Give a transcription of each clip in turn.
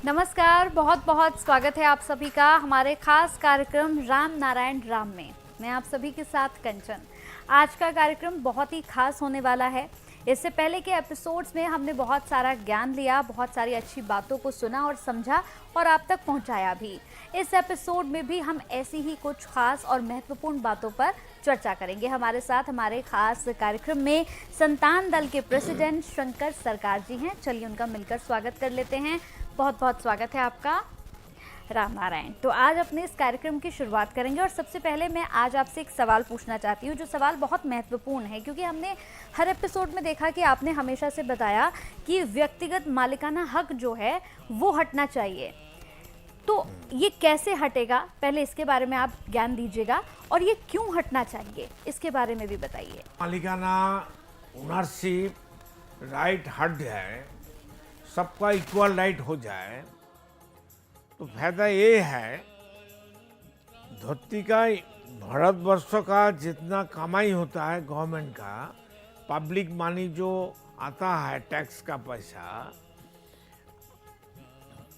नमस्कार, बहुत बहुत स्वागत है आप सभी का हमारे खास कार्यक्रम राम नारायण राम में। मैं आप सभी के साथ कंचन। आज का कार्यक्रम बहुत ही खास होने वाला है। इससे पहले के एपिसोड्स में हमने बहुत सारा ज्ञान लिया, बहुत सारी अच्छी बातों को सुना और समझा और आप तक पहुंचाया भी। इस एपिसोड में भी हम ऐसी ही कुछ खास और महत्वपूर्ण बातों पर चर्चा करेंगे। हमारे साथ हमारे खास कार्यक्रम में संतान दल के प्रेसिडेंट शंकर सरकार जी हैं। चलिए उनका मिलकर स्वागत कर लेते हैं। बहुत बहुत स्वागत है आपका। राम नारायण। तो आज अपने इस कार्यक्रम की शुरुआत करेंगे और सबसे पहले मैं आज आपसे एक सवाल पूछना चाहती हूँ, जो सवाल बहुत महत्वपूर्ण है, क्योंकि हमने हर एपिसोड में देखा कि आपने हमेशा से बताया कि व्यक्तिगत मालिकाना हक जो है वो हटना चाहिए। तो ये कैसे हटेगा, पहले इसके बारे में आप ज्ञान दीजिएगा, और ये क्यों हटना चाहिए इसके बारे में भी बताइए। मालिकाना ओनरशिप राइट हट जाए, सबका इक्वल राइट हो जाए तो फायदा ये है, धरती का भारतवर्ष का जितना कमाई होता है गवर्नमेंट का, पब्लिक मनी जो आता है टैक्स का पैसा,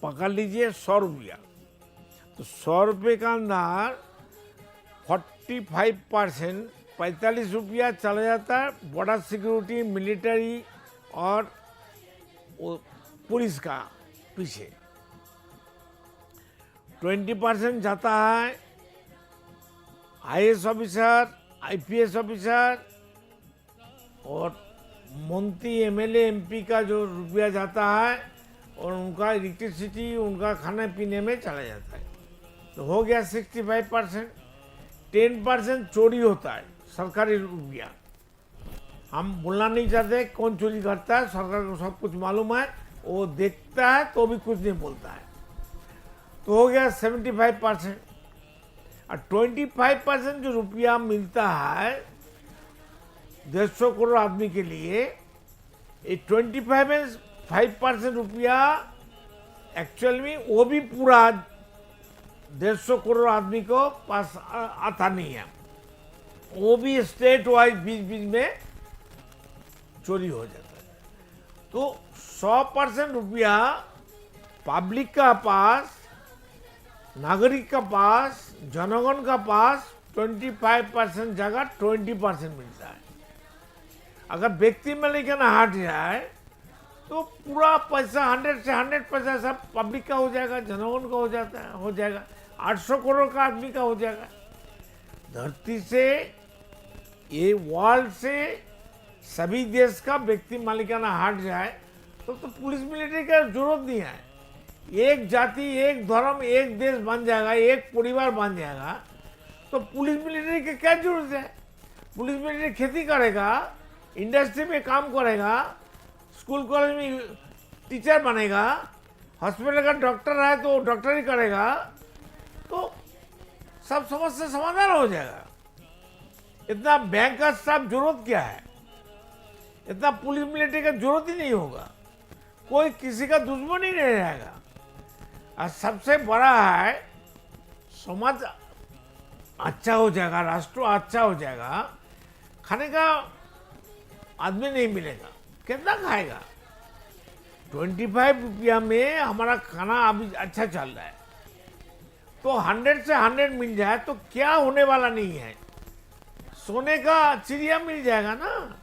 पकड़ लीजिए 100 रुपया, तो 100 रुपये का अंदर 45% 45 रुपया चला जाता है बॉर्डर सिक्योरिटी, मिलिट्री और पुलिस का पीछे। 20% जाता है IAS ऑफिसर, IPS ऑफिसर और मंत्री, MLA, MP का जो रुपया जाता है और उनका इलेक्ट्रिसिटी, उनका खाने पीने में चला जाता है, तो हो गया 65%। 10% चोरी होता है सरकारी रुपया। हम बोलना नहीं चाहते कौन चोरी करता है, सरकार को सब कुछ मालूम है, वो देखता है तो भी कुछ नहीं बोलता है, तो हो गया 75%। और 25% जो रुपया मिलता है 150 करोड़ आदमी के लिए, ये 25% रुपया एक्चुअल में वो भी पूरा 150 करोड़ आदमी को पास आता नहीं है, वो भी स्टेट वाइज बीच बीच में चोरी हो जाता है। तो 100% रुपया पब्लिक का पास, नागरिक का पास, जनगण का पास 25% जगह 20% मिलता है। अगर व्यक्ति मालिकाना हट जाए तो पूरा पैसा 100 से 100% सब पब्लिक का हो जाएगा, जनगण का हो जाएगा, 800 करोड़ का आदमी का हो जाएगा। धरती से, ये वर्ल्ड से सभी देश का व्यक्ति मालिकाना हट जाए तो पुलिस मिलिट्री का जरूरत नहीं है। एक जाति, एक धर्म, एक देश बन जाएगा, एक परिवार बन जाएगा, तो पुलिस मिलिट्री की क्या जरूरत है। पुलिस मिलिट्री खेती करेगा, इंडस्ट्री में काम करेगा, स्कूल कॉलेज में टीचर बनेगा, हॉस्पिटल का डॉक्टर है तो डॉक्टरी करेगा, तो सब समस्या समाधान हो जाएगा। इतना बैंक का स्टाफ जरूरत क्या है, इतना पुलिस मिलिट्री का जरूरत ही नहीं होगा, कोई किसी का दुश्मन ही नहीं रहेगा। और सबसे बड़ा है, समाज अच्छा हो जाएगा, राष्ट्र अच्छा हो जाएगा, खाने का आदमी नहीं मिलेगा, कितना खाएगा। 25 रुपया में हमारा खाना अभी अच्छा चल रहा है, तो 100 से 100 मिल जाए तो क्या होने वाला नहीं है, सोने का चिड़िया मिल जाएगा ना।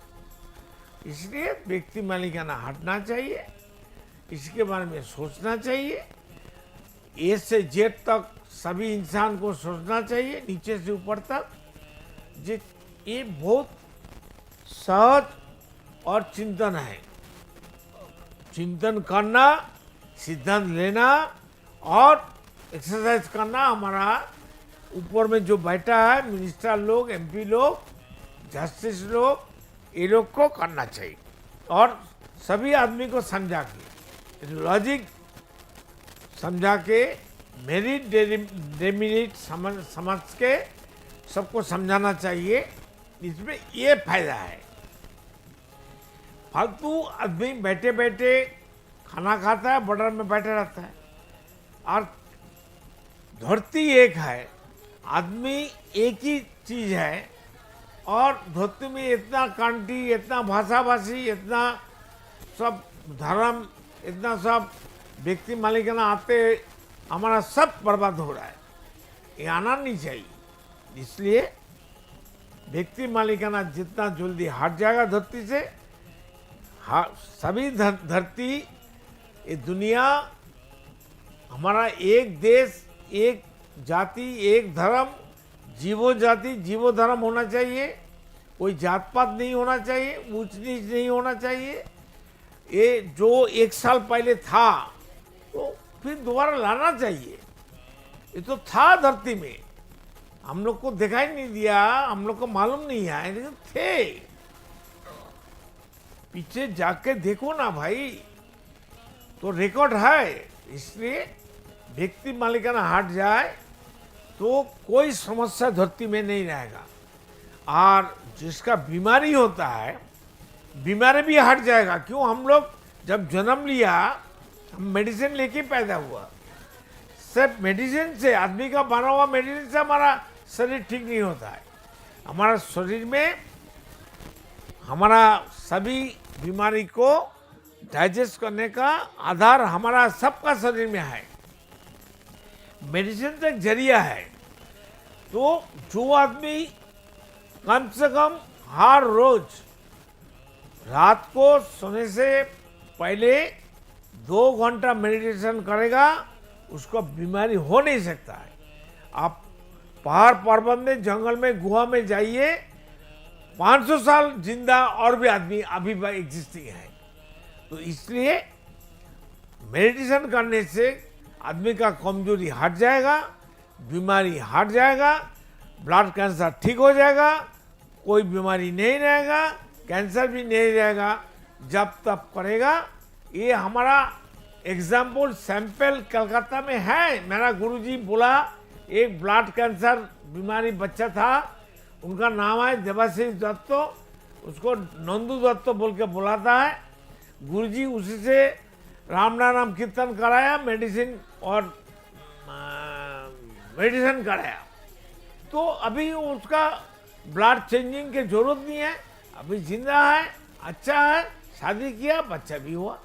इसलिए व्यक्ति मालिकाना हटना चाहिए, इसके बारे में सोचना चाहिए, ए से जेड तक सभी इंसान को सोचना चाहिए, नीचे से ऊपर तक। ये बहुत सहज और चिंतन है, चिंतन करना, सिद्धांत लेना और एक्सरसाइज करना। हमारा ऊपर में जो बैठा है, मिनिस्टर लोग, MP लोग, जस्टिस लोग, ये लोग को करना चाहिए और सभी आदमी को समझा के, लॉजिक समझा के, मेरिट डेमेरिट समझ के सबको समझाना चाहिए। इसमें ये फायदा है। फालतू आदमी बैठे बैठे खाना खाता है, बॉर्डर में बैठे रहता है, और धरती एक है, आदमी एक ही चीज है, और धरती में इतना कंट्री, इतना भाषा भाषी, इतना सब धर्म, इतना सब व्यक्ति मालिकाना आते हमारा सब बर्बाद हो रहा है, ये आना नहीं चाहिए। इसलिए व्यक्ति मालिकाना जितना जल्दी हट जाएगा धरती से, सभी धरती, ये दुनिया, हमारा एक देश, एक जाति, एक धर्म, जीवो जाति जीवो धर्म होना चाहिए। कोई जात पात नहीं होना चाहिए, ऊंच नीच नहीं होना चाहिए। ये जो एक साल पहले था तो फिर दोबारा लाना चाहिए। ये तो था धरती में, हम लोग को दिखाई नहीं दिया, हम लोग को मालूम नहीं है, लेकिन थे। पीछे जाके देखो ना भाई, तो रिकॉर्ड है। इसलिए व्यक्ति मालिकाना हट जाए तो कोई समस्या धरती में नहीं रहेगा। और जिसका बीमारी होता है, बीमारी भी हट जाएगा। क्यों? हम लोग जब जन्म लिया, हम मेडिसिन लेके पैदा हुआ। सिर्फ मेडिसिन से, आदमी का बना हुआ मेडिसिन से हमारा शरीर ठीक नहीं होता है। हमारा शरीर में हमारा सभी बीमारी को डाइजेस्ट करने का आधार हमारा सबका शरीर में है। मेडिसिन तो एक जरिया है। तो जो आदमी कम से कम हर रोज रात को सोने से पहले 2 घंटा मेडिटेशन करेगा, उसको बीमारी हो नहीं सकता है। आप पहाड़ पर्वत में, जंगल में, गुहा में जाइए, 500 साल जिंदा और भी आदमी अभी भी एग्जिस्टिंग है। तो इसलिए मेडिटेशन करने से आदमी का कमजोरी हट जाएगा, बीमारी हट जाएगा, ब्लड कैंसर ठीक हो जाएगा, कोई बीमारी नहीं रहेगा, कैंसर भी नहीं रहेगा जब तब करेगा। ये हमारा एग्जाम्पल सैंपल कलकत्ता में है। मेरा गुरुजी बोला, एक ब्लड कैंसर बीमारी बच्चा था, उनका नाम है देवाशीष दत्त, उसको नंदू दत्त बोल के बुलाता है। गुरुजी उसी से राम नाम कीर्तन कराया, मेडिसिन कराया। तो अभी उसका ब्लड चेंजिंग की जरूरत नहीं है, अभी जिंदा है, अच्छा है, शादी किया, बच्चा भी हुआ,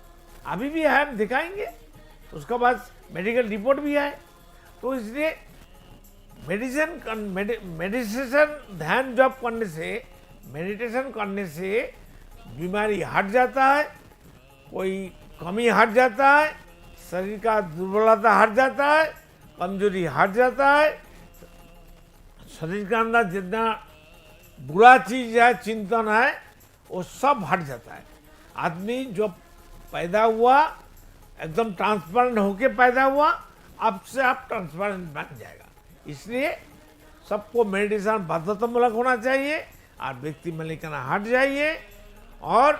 अभी भी है, हम दिखाएंगे। उसके बाद मेडिकल रिपोर्ट भी है। तो इसलिए मेडिटेशन, ध्यान जप करने से, मेडिटेशन करने से बीमारी हट जाता है, कोई कमी हट जाता है, शरीर का दुर्बलता हट जाता है, कमजोरी हट जाता है, शरीर के अंदर जितना बुरा चीज है, चिंतन है, वो सब हट जाता है। आदमी जो पैदा हुआ एकदम ट्रांसपेरेंट होके पैदा हुआ, अब से आप ट्रांसपेरेंट बन जाएगा। इसलिए सबको मेडिटेशन बाध्यतामूलक होना चाहिए और व्यक्ति मालिकाना हट जाइए और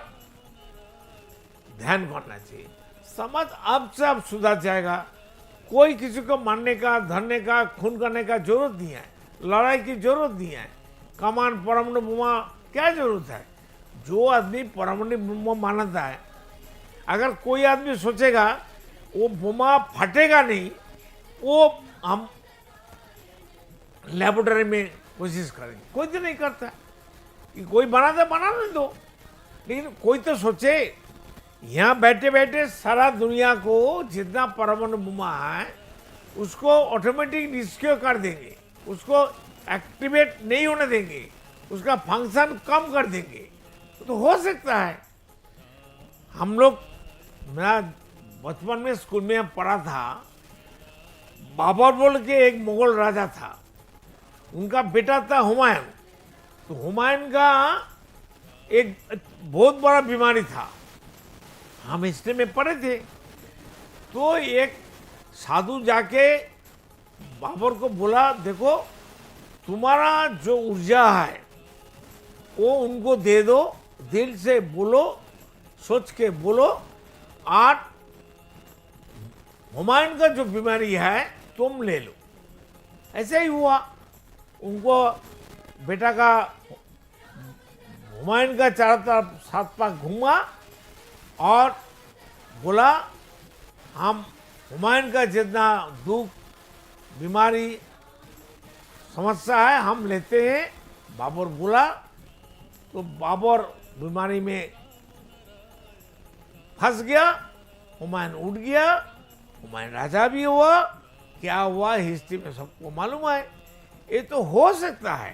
ध्यान करना चाहिए। समाज अब से अब सुधर जाएगा। कोई किसी को मारने का, धरने का, खून करने का जरूरत नहीं है, लड़ाई की जरूरत नहीं है। कमान, परमाणु बोमा क्या जरूरत है? जो आदमी परमाणु बोमा मानता है, अगर कोई आदमी सोचेगा वो बोमा फटेगा नहीं, वो हम लेबोरेटरी में कोशिश करेंगे। कोई तो नहीं करता कि कोई बनाता, बनाने दो, लेकिन कोई तो सोचे। यहाँ बैठे बैठे सारा दुनिया को जितना परमाणु बोमा है उसको ऑटोमेटिक निष्क्रिय कर देंगे, उसको एक्टिवेट नहीं होने देंगे, उसका फंक्शन कम कर देंगे। तो हो सकता है। हम लोग, मैं बचपन में स्कूल में पढ़ा था, बाबर बोल के एक मुगल राजा था, उनका बेटा था हुमायूं। तो हुमायूं का एक बहुत बड़ा बीमारी था, हम हिस्ट्री में पढ़े थे। तो एक साधु जाके बाबर को बोला, देखो तुम्हारा जो ऊर्जा है वो उनको दे दो, दिल से बोलो, सोच के बोलो, और हुमायूं का जो बीमारी है तुम ले लो। ऐसा ही हुआ। उनको बेटा का हुमायूं का चारों तरफ 7 पाक घूमा और बोला, हम हुमायूं का जितना दुख, बीमारी, समस्या है हम लेते हैं। बाबर बोला, तो बाबर बीमारी में फंस गया, हुमायूं उठ गया हुमायूं राजा भी हुआ, क्या हुआ हिस्ट्री में सबको मालूम है। ये तो हो सकता है।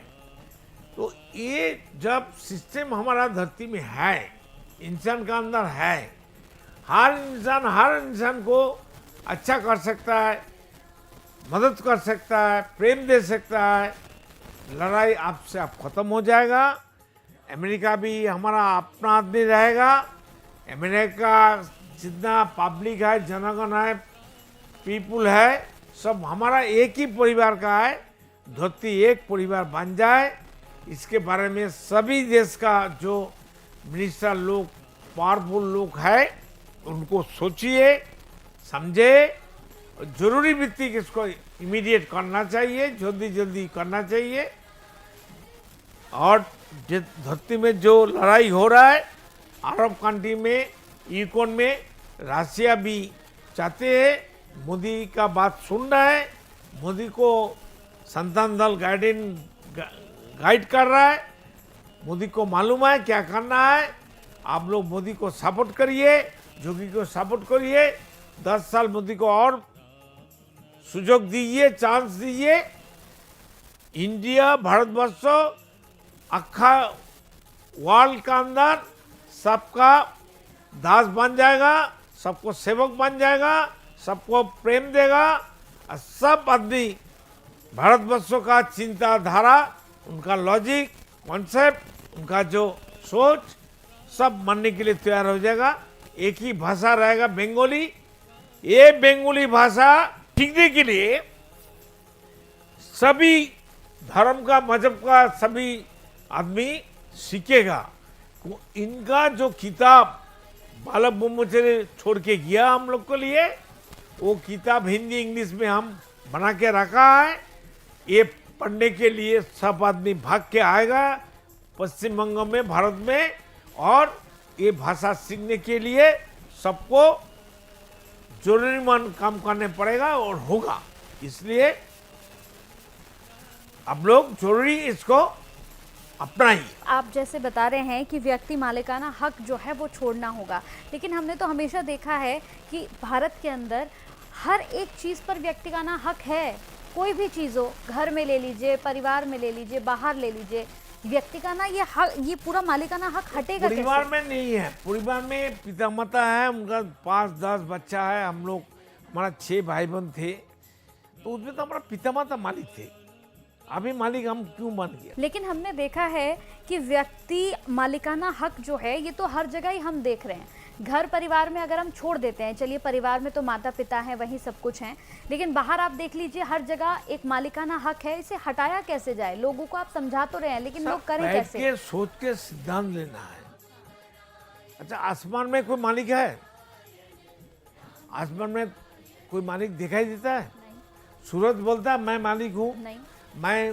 तो ये जब सिस्टम हमारा धरती में है, इंसान का अंदर है, हर इंसान को अच्छा कर सकता है, मदद कर सकता है, प्रेम दे सकता है, लड़ाई आपसे आप खत्म हो जाएगा। अमेरिका भी हमारा अपना आदमी रहेगा। अमेरिका जितना पब्लिक है, जनगण है, पीपुल है, सब हमारा एक ही परिवार का है। धरती एक परिवार बन जाए, इसके बारे में सभी देश का जो मिनिस्टर लोग, पावरफुल लोग है, उनको सोचिए, समझे, जरूरी भित्ति इसको इमीडिएट करना चाहिए, जल्दी करना चाहिए। और धरती में जो लड़ाई हो रहा है अरब कंट्री में, यूक्रेन में, रशिया भी चाहते हैं, मोदी का बात सुन रहा है, मोदी को संतान दल गाइड कर रहा है, मोदी को मालूम है क्या करना है। आप लोग मोदी को सपोर्ट करिए, जोगी को सपोर्ट करिए, 10 साल मोदी को और सुजोग दीजिए, चांस दीजिए। इंडिया, भारतवर्ष, अक्खा वर्ल्ड का अंदर सबका दास बन जाएगा, सबको सेवक बन जाएगा, सबको प्रेम देगा, और सब आदमी भारतवर्षों का चिंताधारा, उनका लॉजिक, कॉन्सेप्ट, उनका जो सोच, सब मानने के लिए तैयार हो जाएगा। एक ही भाषा रहेगा, बंगाली। ये बंगाली भाषा सीखने के लिए सभी धर्म का, मजहब का सभी आदमी सीखेगा। इनका जो किताब बालक ब्रह्मचारी छोड़ के गया हम लोग के लिए, वो किताब हिंदी इंग्लिश में हम बना के रखा है। ये पढ़ने के लिए सब आदमी भाग के आएगा पश्चिम बंगाल में, भारत में, और ये भाषा सीखने के लिए सबको जरूरीमान काम करने पड़ेगा और होगा। इसलिए आप लोग जरूरी इसको अपनाइए। आप जैसे बता रहे हैं कि व्यक्ति मालिकाना हक जो है वो छोड़ना होगा, लेकिन हमने तो हमेशा देखा है कि भारत के अंदर हर एक चीज़ पर व्यक्तिगत हक है। कोई भी चीज़ हो, घर में ले लीजिए, परिवार में ले लीजिए, बाहर ले लीजिए, व्यक्तिगत ये हक, ये पूरा मालिकाना हक हटेगा कैसे? परिवार में नहीं है। परिवार में पिता माता है, उनका 5-10 बच्चा है, हम लोग, हमारा 6 भाई बहन थे, तो उसमें तो हमारा पिता माता मालिक थे। अभी मालिक हम क्यों बन गए? लेकिन हमने देखा है कि व्यक्ति मालिकाना हक जो है ये तो हर जगह ही हम देख रहे हैं। घर परिवार में अगर हम छोड़ देते हैं, चलिए परिवार में तो माता पिता हैं, वही सब कुछ हैं, लेकिन बाहर आप देख लीजिए हर जगह एक मालिकाना हक है। इसे हटाया कैसे जाए? लोगों को आप समझा तो रहे हैं, लेकिन लोग करें कैसे? के सोच के सिद्धांत लेना है। अच्छा, आसमान में कोई मालिक है? आसमान में कोई मालिक दिखाई देता है? सूरज बोलता है मैं मालिक हूँ? नहीं। मैं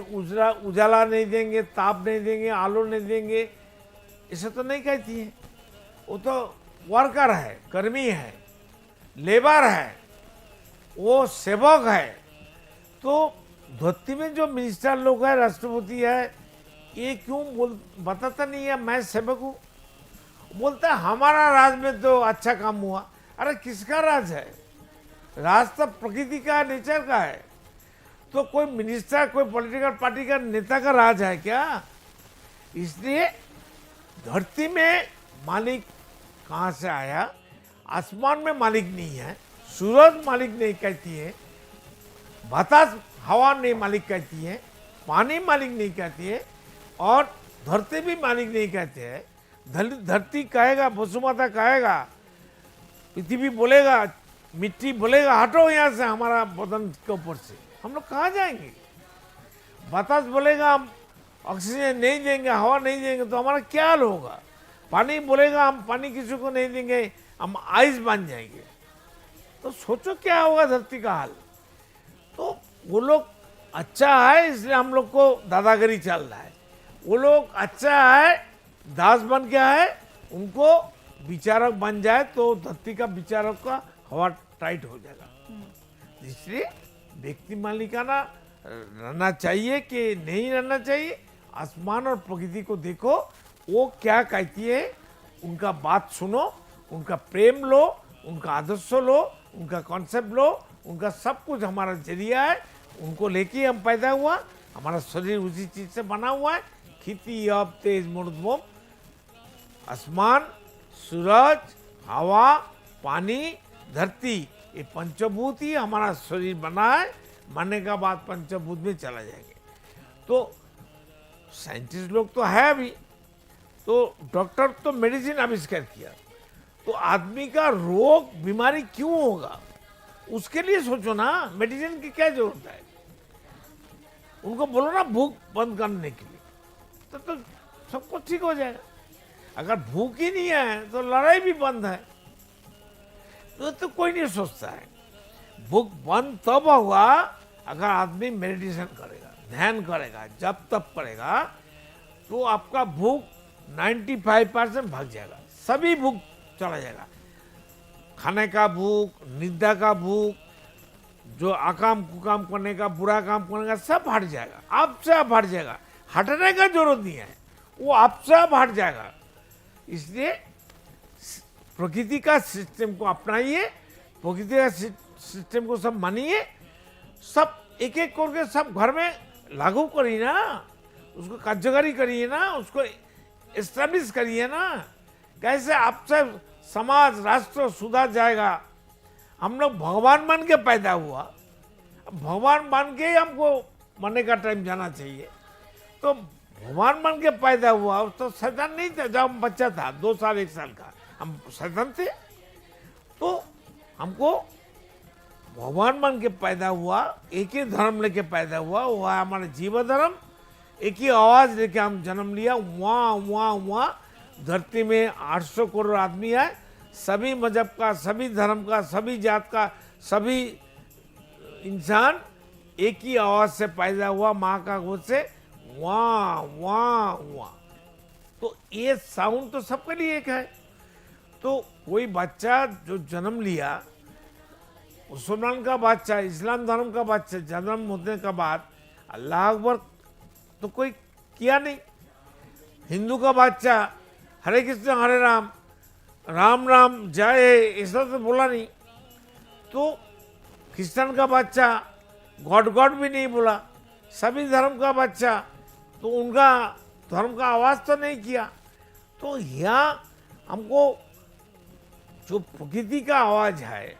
उजाला नहीं देंगे, ताप नहीं देंगे, आलो नहीं देंगे, इसे तो नहीं कहती है। वो तो वर्कर है, कर्मी है, लेबर है, वो सेवक है। तो धरती में जो मिनिस्टर लोग है, राष्ट्रपति है, ये क्यों बताता नहीं है मैं सेवक हूँ? बोलता है हमारा राज में तो अच्छा काम हुआ। अरे किसका राज है? राज तो प्रकृति का, नेचर का है। तो कोई मिनिस्टर, कोई पॉलिटिकल पार्टी का नेता का राज है क्या? इसलिए धरती में मालिक कहाँ से आया? आसमान में मालिक नहीं है, सूरज मालिक नहीं कहती है, बतास हवा नहीं मालिक कहती है, पानी मालिक नहीं कहती है, और धरती भी मालिक नहीं कहते हैं। धरती कहेगा, वसुमाता कहेगा, पृथ्वी बोलेगा, मिट्टी बोलेगा हटो यहाँ से हमारा बदन के ऊपर से, हम लोग कहाँ जाएंगे? बतास बोलेगा हम ऑक्सीजन नहीं देंगे, हवा नहीं देंगे, तो हमारा क्या हाल होगा? पानी बोलेगा हम पानी किसी को नहीं देंगे, हम आइस बन जाएंगे। तो सोचो क्या होगा धरती का हाल। तो वो लोग अच्छा है इसलिए हम लोग को दादागिरी चल रहा है। वो लोग अच्छा है, दास बन गया है, उनको विचारक बन जाए तो धरती का विचारक का हवा टाइट हो जाएगा। इसलिए व्यक्ति मालिकाना रहना चाहिए कि नहीं रहना चाहिए? आसमान और प्रकृति को देखो, वो क्या कहती है, उनका बात सुनो, उनका प्रेम लो, उनका आदर्श लो, उनका कॉन्सेप्ट लो, उनका सब कुछ हमारा जरिया है, उनको लेके हम पैदा हुआ, हमारा शरीर उसी चीज से बना हुआ है। खेती अब तेज मुर्दमोम, आसमान, सूरज, हवा, पानी, धरती, ये पंचभूत ही हमारा शरीर बना है। मरने का बाद पंचभूत में चला जाएंगे। तो साइंटिस्ट लोग तो है अभी, तो डॉक्टर तो मेडिसिन आविष्कार किया, तो आदमी का रोग बीमारी क्यों होगा उसके लिए सोचो ना, मेडिसिन की क्या जरूरत है। उनको बोलो ना भूख बंद करने के लिए, तो सब कुछ ठीक हो जाएगा। अगर भूख ही नहीं है तो लड़ाई भी बंद है, तो कोई नहीं सोचता है। भूख बंद तब होगा अगर आदमी मेडिटेशन करेगा, ध्यान करेगा, जब तब करेगा, तो आपका भूख 95% भाग जाएगा, सभी भूख चला जाएगा। खाने का भूख, निद्रा का भूख, जो अकाम कुकाम करने का, बुरा काम करने का, सब हट जाएगा, आपसे आप हट जाएगा। हटने का जरूरत नहीं है, वो आपसे आप हट जाएगा। इसलिए प्रकृति का सिस्टम को अपनाइए, प्रकृति का सिस्टम को सब मानिए, सब एक एक करके सब घर में लागू करिए ना, उसको कार्यकारी करिए ना, उसको एस्टेब्लिश करिए ना। कैसे आपसे समाज राष्ट्र सुधार जाएगा। हम लोग भगवान मान के पैदा हुआ, भगवान मान के ही हमको मरने का टाइम जाना चाहिए। तो भगवान मान के पैदा हुआ, तो शैतान नहीं था। जब हम बच्चा था 2 साल 1 साल का, हम शैतान थे। तो हमको भगवान मान के पैदा हुआ, एक ही धर्म लेके पैदा हुआ, वो है हमारा जीव धर्म। एक ही आवाज लेके हम जन्म लिया, वहाँ वहाँ वहाँ धरती में 800 करोड़ आदमी है, सभी मजहब का, सभी धर्म का, सभी जात का, सभी इंसान एक ही आवाज से पैदा हुआ, माँ का गोद से, वाह वाह वाह। तो ये साउंड तो सबके लिए एक है। तो कोई बच्चा जो जन्म लिया, मुसलमान का बच्चा, इस्लाम धर्म का बच्चा जन्म होने के बाद अल्लाह अकबर तो कोई किया नहीं। हिंदू का बच्चा हरे कृष्ण हरे राम, राम राम जय, ऐसा तो बोला नहीं। तो क्रिश्चियन का बच्चा गॉड गॉड भी नहीं बोला। सभी धर्म का बच्चा तो उनका धर्म का आवाज तो नहीं किया। तो यहाँ हमको जो प्रकृति का आवाज है,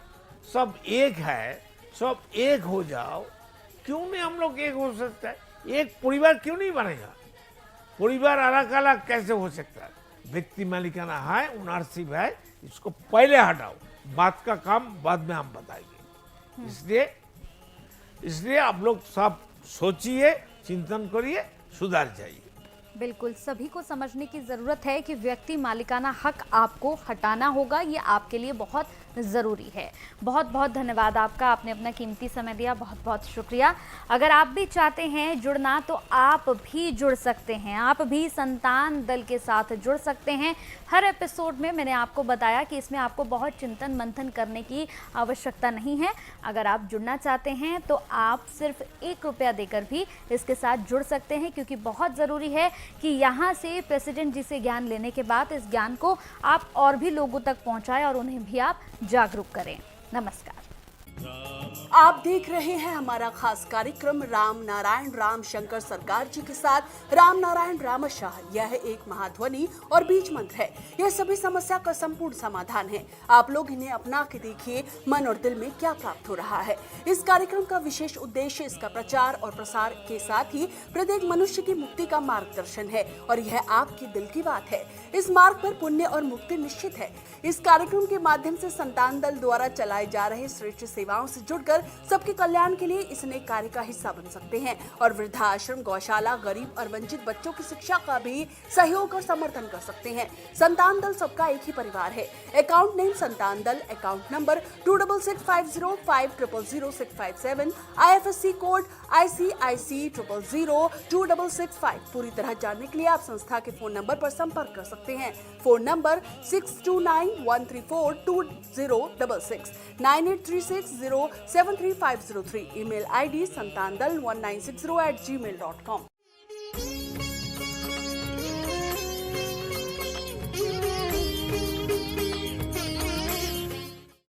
सब एक है, सब एक हो जाओ। क्यों नहीं हम लोग एक हो सकता है? एक परिवार क्यों नहीं बनेगा? परिवार अलग अलग कैसे हो सकता है? व्यक्ति मालिकाना है, ओनरशिप है, इसको पहले हटाओ, बात का काम बाद में हम बताएंगे। इसलिए आप लोग सब सोचिए, चिंतन करिए, सुधार जाइए। बिल्कुल, सभी को समझने की ज़रूरत है कि व्यक्ति मालिकाना हक आपको हटाना होगा, ये आपके लिए बहुत ज़रूरी है। बहुत बहुत धन्यवाद आपका, आपने अपना कीमती समय दिया, बहुत बहुत शुक्रिया। अगर आप भी चाहते हैं जुड़ना तो आप भी जुड़ सकते हैं, आप भी संतान दल के साथ जुड़ सकते हैं। हर एपिसोड में मैंने आपको बताया कि इसमें आपको बहुत चिंतन मंथन करने की आवश्यकता नहीं है। अगर आप जुड़ना चाहते हैं तो आप सिर्फ 1 रुपया देकर भी इसके साथ जुड़ सकते हैं, क्योंकि बहुत ज़रूरी है कि यहाँ से प्रेसिडेंट जी से ज्ञान लेने के बाद इस ज्ञान को आप और भी लोगों तक पहुँचाएं और उन्हें भी आप जागरूक करें। नमस्कार। आप देख रहे हैं हमारा खास कार्यक्रम राम नारायण राम शंकर सरकार जी के साथ राम नारायण रामशाह। यह एक महाध्वनि और बीज मंत्र है। यह सभी समस्या का संपूर्ण समाधान है। आप लोग इन्हें अपना के देखिए, मन और दिल में क्या प्राप्त हो रहा है। इस कार्यक्रम का विशेष उद्देश्य इसका प्रचार और प्रसार के साथ ही प्रत्येक मनुष्य की मुक्ति का मार्गदर्शन है, और यह आपके दिल की बात है। इस मार्ग पर पुण्य और मुक्ति निश्चित है। इस कार्यक्रम के माध्यम से संतान दल द्वारा चलाए जा रहे श्रेष्ठ सेवाओं से जुड़कर सबके कल्याण के लिए इस नए कार्य का हिस्सा बन सकते हैं, और वृद्धाश्रम, गौशाला, गरीब और वंचित बच्चों की शिक्षा का भी सहयोग और समर्थन कर सकते हैं। संतान दल सबका एक ही परिवार है। अकाउंट नेम संतान दल, account number 266505000657, IFSC code ICIC 0002665। पूरी तरह जानने के लिए आप संस्था के फोन नंबर पर संपर्क कर सकते हैं। Phone number 6291342066, 9836073503, email ID santandal1960@gmail.com।